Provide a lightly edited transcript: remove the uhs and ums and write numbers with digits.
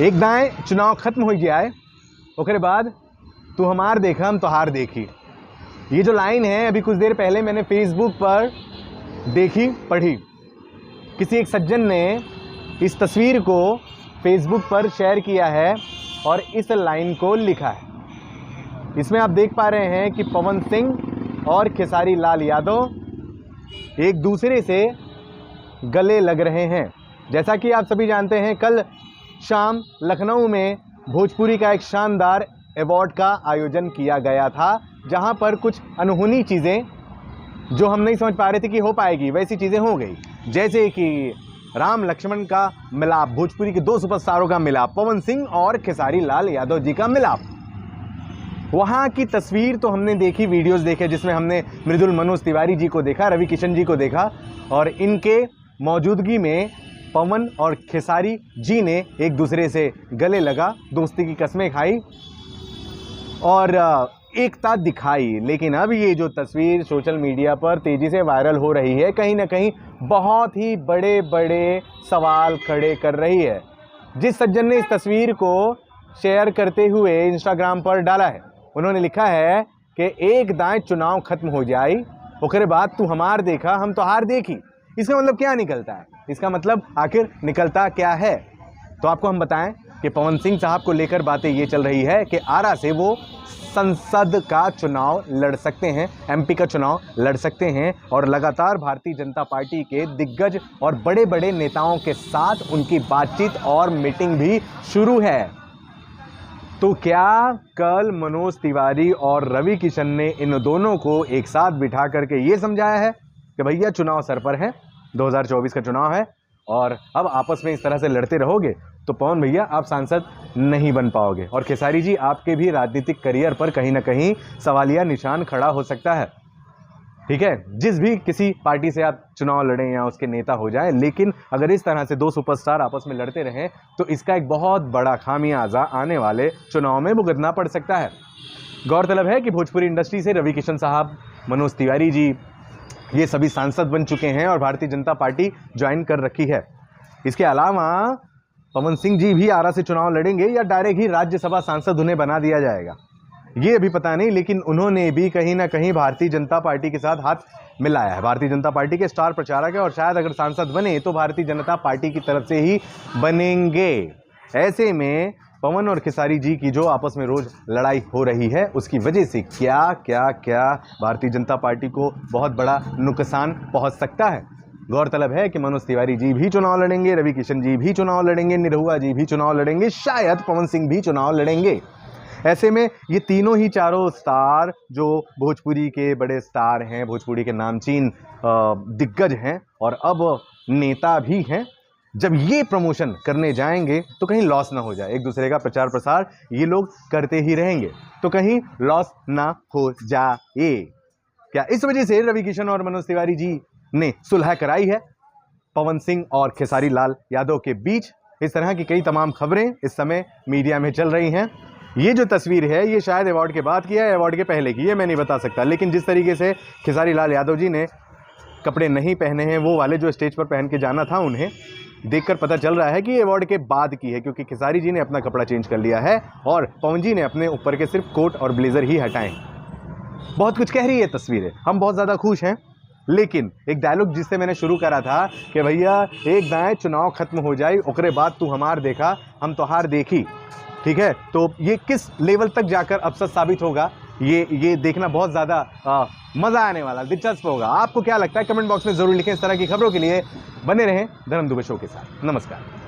एक दाएं चुनाव खत्म हो जाए ओकरे बाद तू हमार देखा हम तोहार देखी। ये जो लाइन है अभी कुछ देर पहले मैंने फेसबुक पर देखी पढ़ी। किसी एक सज्जन ने इस तस्वीर को फेसबुक पर शेयर किया है और इस लाइन को लिखा है। इसमें आप देख पा रहे हैं कि पवन सिंह और खेसारी लाल यादव एक दूसरे से गले लग रहे हैं। जैसा कि आप सभी जानते हैं, कल शाम लखनऊ में भोजपुरी का एक शानदार अवार्ड का आयोजन किया गया था, जहां पर कुछ अनहोनी चीज़ें जो हम नहीं समझ पा रहे थे कि हो पाएगी वैसी चीज़ें हो गई। जैसे कि राम लक्ष्मण का मिलाप, भोजपुरी के दो सुपरस्टारों का मिलाप, पवन सिंह और खेसारी लाल यादव जी का मिलाप। वहाँ की तस्वीर तो हमने देखी, वीडियोस देखे जिसमें हमने मृदुल मनोज तिवारी जी को देखा, रवि किशन जी को देखा और इनके मौजूदगी में पवन और खेसारी जी ने एक दूसरे से गले लगा, दोस्ती की कस्में खाई और एकता दिखाई। लेकिन अब ये जो तस्वीर सोशल मीडिया पर तेज़ी से वायरल हो रही है, कहीं ना कहीं बहुत ही बड़े बड़े सवाल खड़े कर रही है। जिस सज्जन ने इस तस्वीर को शेयर करते हुए इंस्टाग्राम पर डाला है, उन्होंने लिखा है कि एक दाएं चुनाव खत्म हो जाए ओकरे बाद तू हमार देखा हम तोहार देखी। इसका मतलब क्या निकलता है? इसका मतलब आखिर निकलता क्या है? तो आपको हम बताएं कि पवन सिंह साहब को लेकर बातें ये चल रही है कि आरा से वो संसद का चुनाव लड़ सकते हैं, एमपी का चुनाव लड़ सकते हैं और लगातार भारतीय जनता पार्टी के दिग्गज और बड़े बड़े नेताओं के साथ उनकी बातचीत और मीटिंग भी शुरू है। तो क्या कल मनोज तिवारी और रवि किशन ने इन दोनों को एक साथ बिठा करके ये समझाया है कि भैया चुनाव सर पर है, 2024 का चुनाव है और अब आपस में इस तरह से लड़ते रहोगे तो पवन भैया आप सांसद नहीं बन पाओगे और खेसारी जी आपके भी राजनीतिक करियर पर कहीं ना कहीं सवालिया निशान खड़ा हो सकता है। ठीक है, जिस भी किसी पार्टी से आप चुनाव लड़ें या उसके नेता हो जाएं, लेकिन अगर इस तरह से दो सुपरस्टार आपस में लड़ते रहें तो इसका एक बहुत बड़ा खामियाजा आने वाले चुनाव में भुगतना पड़ सकता है। गौरतलब है कि भोजपुरी इंडस्ट्री से रवि किशन साहब, मनोज तिवारी जी ये सभी सांसद बन चुके हैं और भारतीय जनता पार्टी ज्वाइन कर रखी है। इसके अलावा पवन सिंह जी भी आरा से चुनाव लड़ेंगे या डायरेक्ट ही राज्यसभा सांसद उन्हें बना दिया जाएगा, ये अभी पता नहीं, लेकिन उन्होंने भी कहीं ना कहीं भारतीय जनता पार्टी के साथ हाथ मिलाया है। भारतीय जनता पार्टी के स्टार प्रचारक है और शायद अगर सांसद बने तो भारतीय जनता पार्टी की तरफ से ही बनेंगे। ऐसे में पवन और खेसारी जी की जो आपस में रोज लड़ाई हो रही है उसकी वजह से क्या क्या क्या भारतीय जनता पार्टी को बहुत बड़ा नुकसान पहुंच सकता है। गौरतलब है कि मनोज तिवारी जी भी चुनाव लड़ेंगे, रवि किशन जी भी चुनाव लड़ेंगे, निरहुआ जी भी चुनाव लड़ेंगे, शायद पवन सिंह भी चुनाव लड़ेंगे। ऐसे में ये तीनों ही चारों स्टार जो भोजपुरी के बड़े स्टार हैं, भोजपुरी के नामचीन दिग्गज हैं और अब नेता भी हैं, जब ये प्रमोशन करने जाएंगे तो कहीं लॉस ना हो जाए। एक दूसरे का प्रचार प्रसार ये लोग करते ही रहेंगे तो कहीं लॉस ना हो जाए। क्या इस वजह से रवि किशन और मनोज तिवारी जी ने सुलह कराई है पवन सिंह और खेसारी लाल यादव के बीच? इस तरह की कई तमाम खबरें इस समय मीडिया में चल रही हैं। ये जो तस्वीर है ये शायद अवार्ड के बाद की है, अवार्ड के पहले की है, मैं नहीं बता सकता, लेकिन जिस तरीके से खेसारी लाल यादव जी ने कपड़े नहीं पहने हैं, वो वाले जो स्टेज पर पहन के जाना था, उन्हें देखकर पता चल रहा है कि ये अवार्ड के बाद की है, क्योंकि खेसारी जी ने अपना कपड़ा चेंज कर लिया है और पवन जी ने अपने ऊपर के सिर्फ कोट और ब्लेजर ही हटाए। बहुत कुछ कह रही है तस्वीरें, हम बहुत ज़्यादा खुश हैं। लेकिन एक डायलॉग जिससे मैंने शुरू करा था कि भैया एक दाएं चुनाव खत्म हो जाए ओकरे बाद तू हमार देखा हम तोहार देखी, ठीक है, तो ये किस लेवल तक जाकर अब सच साबित होगा ये देखना बहुत ज़्यादा मज़ा आने वाला, दिलचस्प होगा। आपको क्या लगता है कमेंट बॉक्स में ज़रूर लिखें। इस तरह की खबरों के लिए बने रहें धर्म दुबे शो के साथ। नमस्कार।